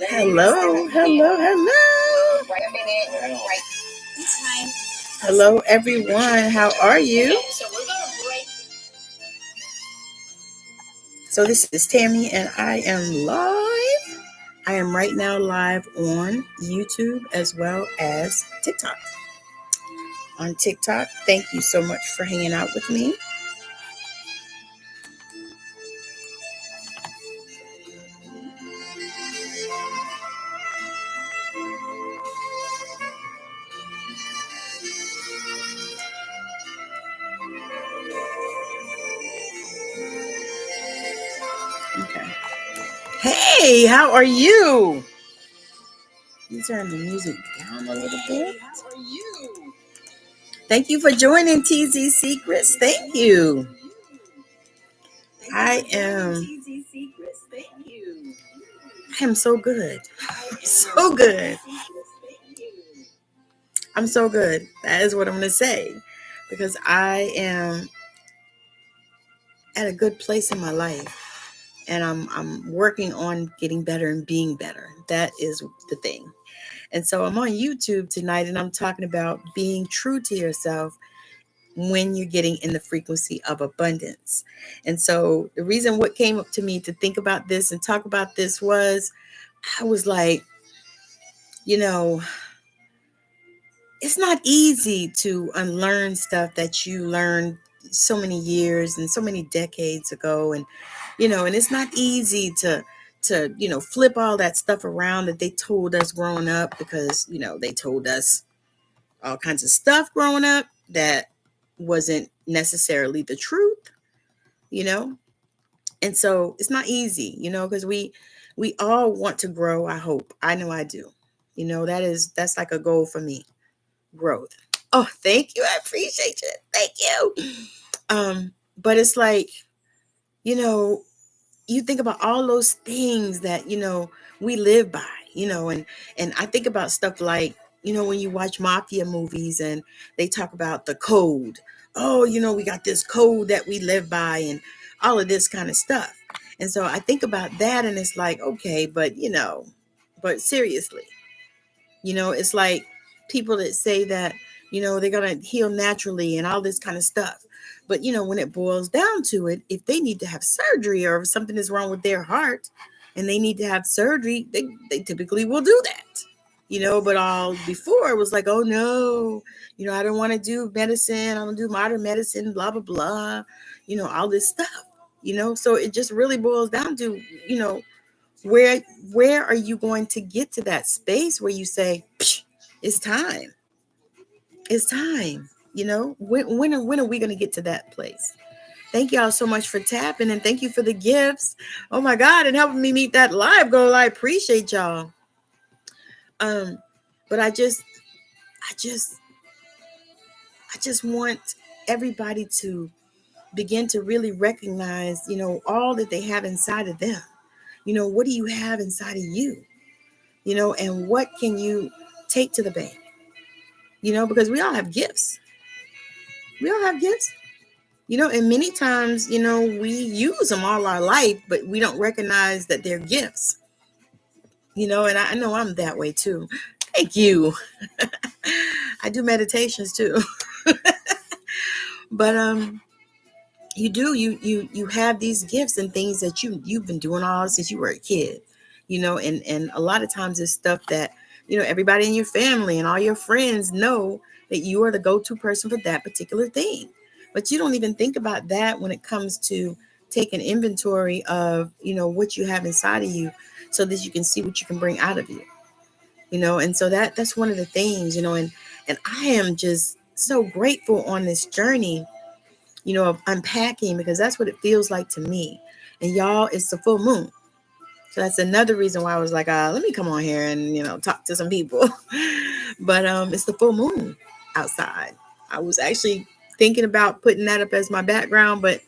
Hello, hello, hello. Hello, everyone. How are you? So this is Tammy, and I am live. I am right now live on YouTube as well as TikTok. On TikTok, thank you so much for hanging out with me. Okay. Hey, how are you? Let me turn the music down a little bit. How are you? Thank you for joining TZ Secrets. Thank you. I am so good. So good. I'm so good. That is what I'm going to say. Because I am at a good place in my life. And I'm working on getting better and being better. That is the thing. And so I'm on YouTube tonight and I'm talking about being true to yourself when you're getting in the frequency of abundance. And so the reason what came up to me to think about this and talk about this was I was like, it's not easy to unlearn stuff that you learned so many years and so many decades ago. And it's not easy to flip all that stuff around that they told us growing up, because they told us all kinds of stuff growing up that wasn't necessarily the truth. And so it's not easy, because we all want to grow. I hope. I know I do. That's like a goal for me. Growth. Oh, thank you. I appreciate it. Thank you. But it's like, you think about all those things that, we live by, and I think about stuff like, when you watch mafia movies and they talk about the code. Oh, we got this code that we live by and all of this kind of stuff. And so I think about that and it's like, okay, but seriously, it's like people that say that, they're going to heal naturally and all this kind of stuff. But, when it boils down to it, if they need to have surgery or if something is wrong with their heart and they need to have surgery, they typically will do that. But all before it was like, oh no, I don't want to do medicine. I don't do modern medicine, blah, blah, blah, all this stuff, so it just really boils down to, where are you going to get to that space where you say, it's time. It's time. When are we going to get to that place? Thank y'all so much for tapping, and thank you for the gifts. Oh my God, and helping me meet that live goal. I appreciate y'all. But I just want everybody to begin to really recognize, all that they have inside of them. What do you have inside of you? And what can you take to the bank? Because we all have gifts. We all have gifts. And many times, we use them all our life, but we don't recognize that they're gifts. And I know I'm that way too. Thank you. I do meditations too. But you have these gifts and things that you've been doing all since you were a kid. And a lot of times it's stuff that, everybody in your family and all your friends know that you are the go-to person for that particular thing. But you don't even think about that when it comes to taking inventory of, what you have inside of you so that you can see what you can bring out of you. And so that's one of the things, and I am just so grateful on this journey, of unpacking, because that's what it feels like to me. And y'all, it's the full moon. So that's another reason why I was like, let me come on here and, talk to some people. But it's the full moon outside. I was actually thinking about putting that up as my background, but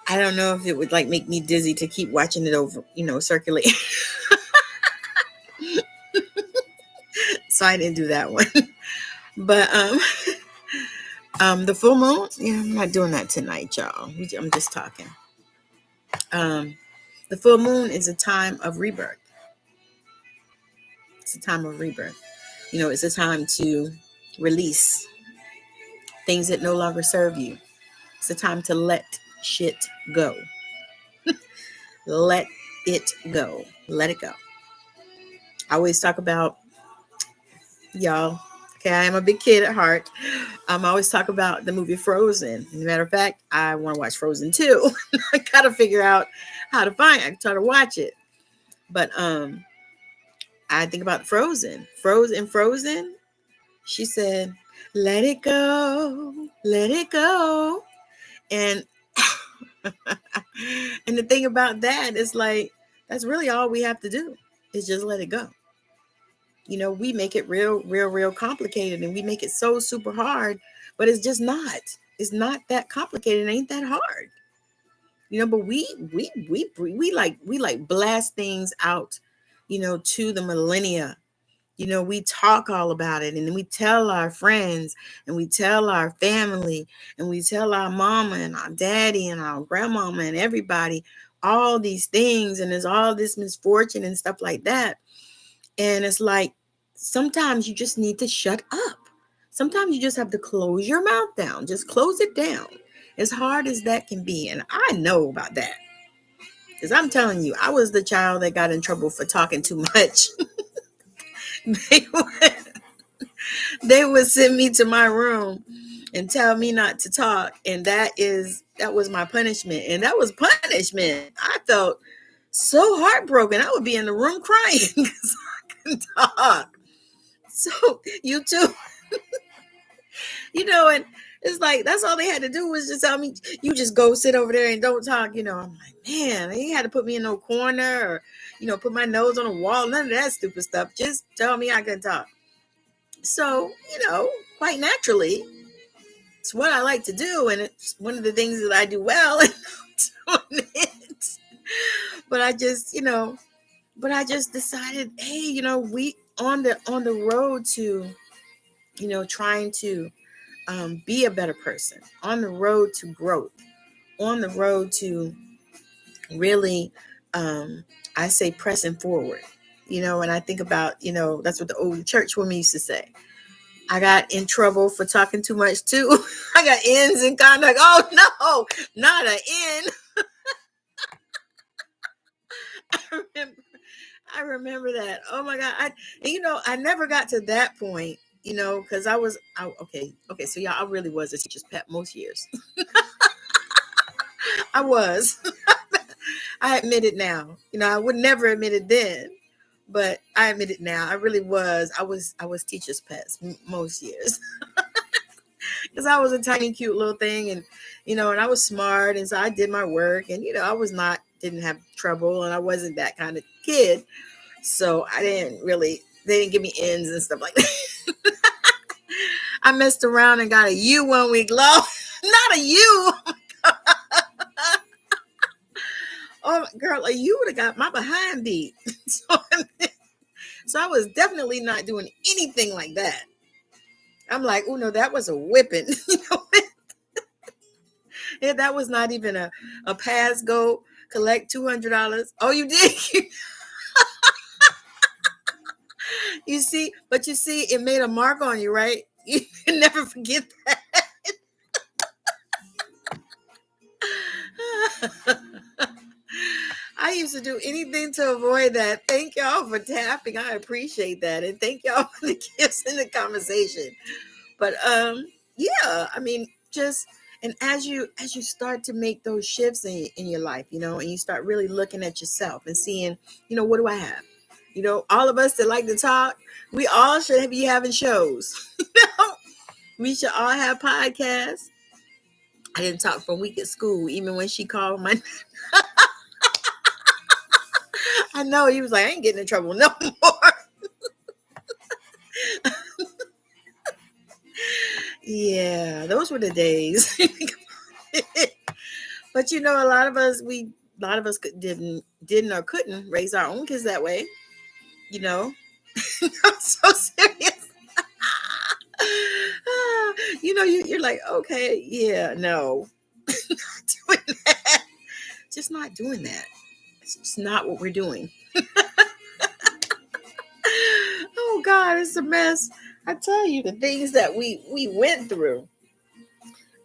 I don't know if it would like make me dizzy to keep watching it over, circulate. So I didn't do that one. But the full moon, I'm not doing that tonight, y'all. I'm just talking. The full moon is a time of rebirth. It's a time of rebirth. It's a time to release things that no longer serve you. It's a time to let shit go. Let it go. Let it go. I always talk about, y'all. Okay, I am a big kid at heart. I always talk about the movie Frozen. As a matter of fact, I want to watch Frozen too. I gotta figure out how to find it. I try to watch it. But I think about Frozen. She said, "Let it go, let it go," and and the thing about that is like that's really all we have to do is just let it go. We make it real complicated, and we make it so super hard, but it's just not. It's not that complicated. It ain't that hard. But we blast things out, to the millennia. We talk all about it, and then we tell our friends, and we tell our family, and we tell our mama and our daddy and our grandmama and everybody all these things, and there's all this misfortune and stuff like that. And it's like sometimes you just need to shut up. Sometimes you just have to close your mouth down. Just close it down. As hard as that can be. And I know about that. Because I'm telling you, I was the child that got in trouble for talking too much. They would send me to my room and tell me not to talk. And that was my punishment. And that was punishment. I felt so heartbroken. I would be in the room crying because I couldn't talk. So you too. And it's like that's all they had to do was just tell me, you just go sit over there and don't talk. I'm like, man, they had to put me in no corner or put my nose on a wall, none of that stupid stuff. Just tell me I can talk. So quite naturally, it's what I like to do, and it's one of the things that I do well. And I'm doing it. But I just decided, hey, we on the road to trying to be a better person, on the road to growth, on the road to really, I say pressing forward, and I think about, that's what the old church women used to say. I got in trouble for talking too much too. I got ends in conduct. Oh no, not an end. I remember that. Oh my God. I never got to that point, because okay. So yeah, I really was a teacher's pet most years. I was. I admit it now. I would never admit it then, but I admit it now. I really was. I was teacher's pets most years because I was a tiny, cute little thing, and I was smart, and so I did my work, and I was didn't have trouble, and I wasn't that kind of kid, so they didn't give me ends and stuff like that. I messed around and got a U 1 week long, not a U. Oh, girl, you would have got my behind beat. So I was definitely not doing anything like that. I'm like, oh no, that was a whipping. Yeah, that was not even a pass, go collect $200. Oh, you did? You see, but it made a mark on you, right? You can never forget that. I used to do anything to avoid that. Thank y'all for tapping. I appreciate that. And thank y'all for the gifts in the conversation. But yeah, I mean, just and as you start to make those shifts in your life, and you start really looking at yourself and seeing, what do I have? All of us that like to talk, we all should be having shows. We should all have podcasts. I didn't talk for a week at school, even when she called my I know he was like, I ain't getting in trouble no more. Yeah, those were the days. But a lot of us didn't or couldn't raise our own kids that way. I'm so serious. You're like, okay, yeah, no, not doing that. Just not doing that. It's just not what we're doing. God, it's a mess. I tell you, the things that we went through.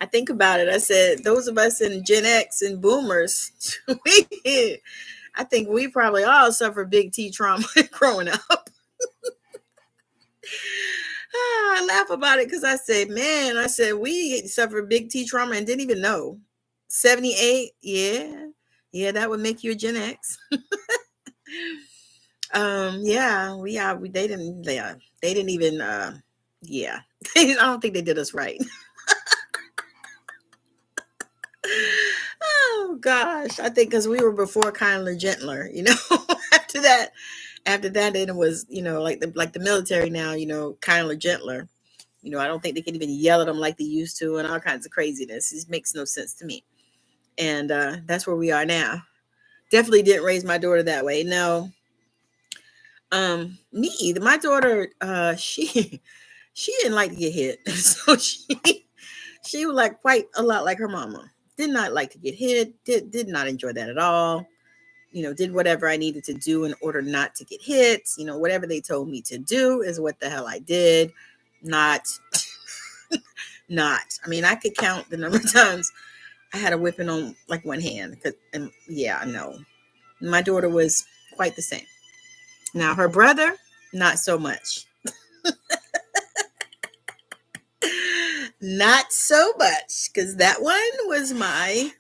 I think about it. I said, those of us in Gen X and Boomers, I think we probably all suffer big T trauma growing up. I laugh about it because I said, man, I said, we suffered big T trauma and didn't even know. 78, yeah. Yeah, that would make you a Gen X. Yeah, they didn't even yeah. I don't think they did us right. Oh gosh, I think because we were before kinder, gentler, after that, then it was, like the military now, kinder, gentler. I don't think they can even yell at them like they used to, and all kinds of craziness. It makes no sense to me. And that's where we are now. Definitely didn't raise my daughter that way. No. Me either. My daughter, she didn't like to get hit, so she was like quite a lot like her mama. Did not like to get hit. Did not enjoy that at all. Did whatever I needed to do in order not to get hit. Whatever they told me to do is what the hell I did. Not, not. I mean, I could count the number of times I had a whipping on like one hand. And yeah, no. My daughter was quite the same. Now her brother, not so much. Not so much, because that one was my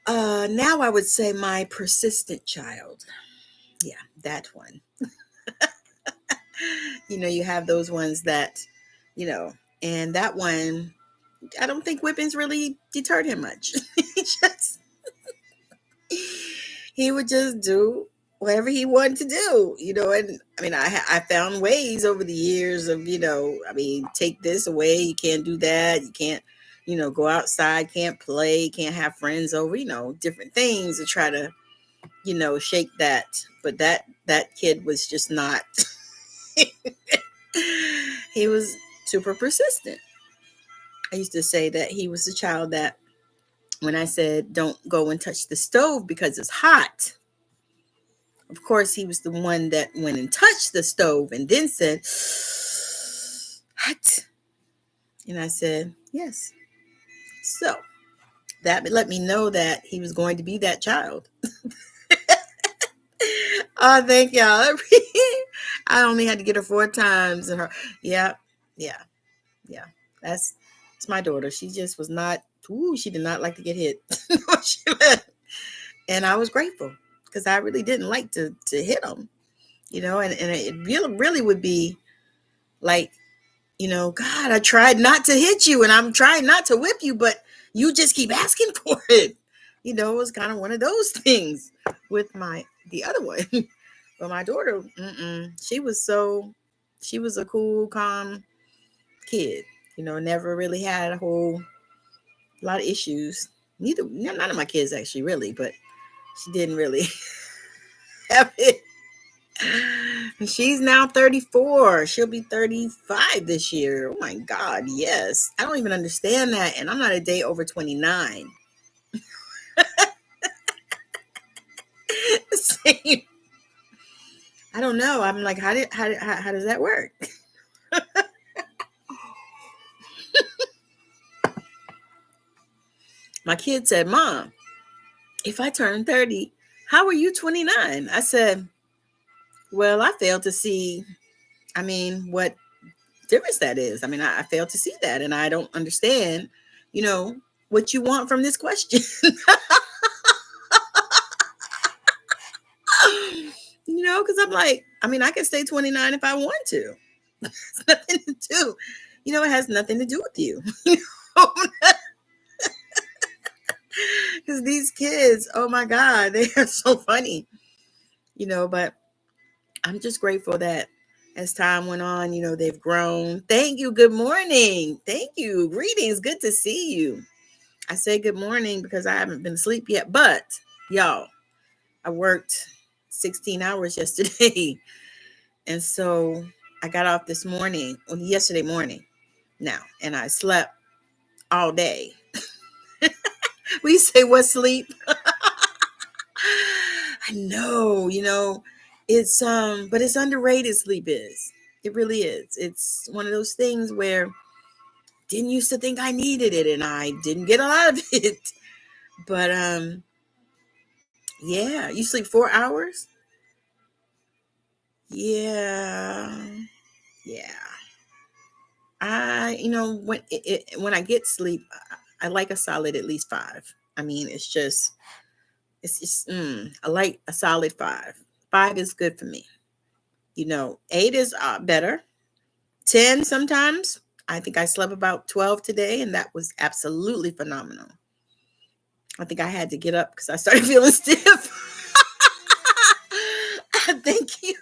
now I would say my persistent child. Yeah, that one. You have those ones that, you know, and that one, I don't think whippings really deterred him much. he just he would just do whatever he wanted to do, and I mean, I found ways over the years of, I mean, take this away, you can't do that, you can't, go outside, can't play, can't have friends over, different things to try to, shake that. But that kid was just not. He was super persistent. I used to say that he was the child that when I said don't go and touch the stove because it's hot, of course he was the one that went and touched the stove and then said hot. And I said yes. So that let me know that he was going to be that child. Oh, thank y'all. I only had to get her 4 times, and her, yeah, yeah, yeah. That's my daughter. She just was not. Ooh, she did not like to get hit. And I was grateful because I really didn't like to hit them, and it really would be like, God, I tried not to hit you and I'm trying not to whip you, but you just keep asking for it. It was kind of one of those things with the other one. But my daughter, she was a cool, calm kid, never really had a whole lot of issues. None of my kids actually really, but she didn't really have it. She's now 34. She'll be 35 this year. Oh my God, yes. I don't even understand that. And I'm not a day over 29. Same. I don't know. I'm like, how does that work? My kid said, Mom, if I turn 30, how are you 29? I said, well, I failed to see, I mean, what difference that is. I mean, I failed to see that, and I don't understand, what you want from this question. Because I'm like, I mean, I can stay 29 if I want to. It's nothing to do. It has nothing to do with you. Because these kids, oh my God, they are so funny. But I'm just grateful that as time went on, they've grown. Thank you. Good morning. Thank you. Greetings. Good to see you. I say good morning because I haven't been asleep yet, but y'all, I worked 16 hours yesterday. And so I got off yesterday morning now, and I slept all day. We say what sleep? I know, But it's underrated, sleep is. It really is. It's one of those things where didn't used to think I needed it and I didn't get a lot of it. But yeah, you sleep 4 hours? Yeah. Yeah. When I get sleep, I like a solid at least 5. I mean, I like a solid 5. 5 is good for me. 8 is better. 10 sometimes. I think I slept about 12 today, and that was absolutely phenomenal. I think I had to get up because I started feeling stiff. Thank you.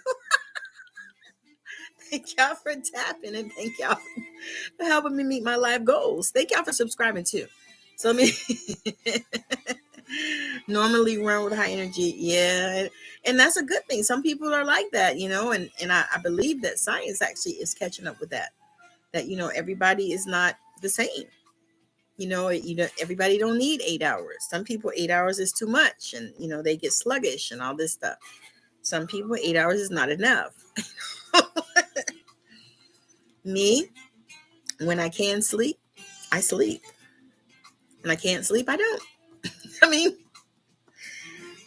Thank y'all for tapping, and thank y'all for helping me meet my life goals. Thank y'all for subscribing too. So, I mean, normally run with high energy. Yeah. And that's a good thing. Some people are like that, and I believe that science actually is catching up with that. That, everybody is not the same. Everybody don't need 8 hours. Some people 8 hours is too much, and they get sluggish and all this stuff. Some people 8 hours is not enough. Me, when I can sleep, I sleep. When I can't sleep, I don't. I mean,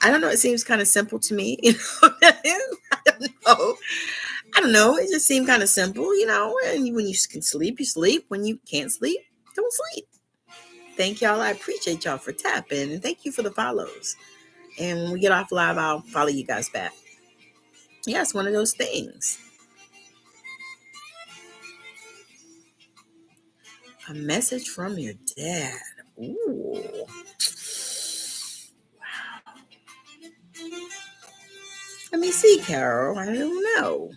I don't know. It seems kind of simple to me. I don't know. I don't know. It just seemed kind of simple, when you can sleep, you sleep. When you can't sleep, don't sleep. Thank y'all. I appreciate y'all for tapping, and thank you for the follows. And when we get off live, I'll follow you guys back. Yeah, it's one of those things. A message from your dad. Ooh. Let me see, Carol. I don't know.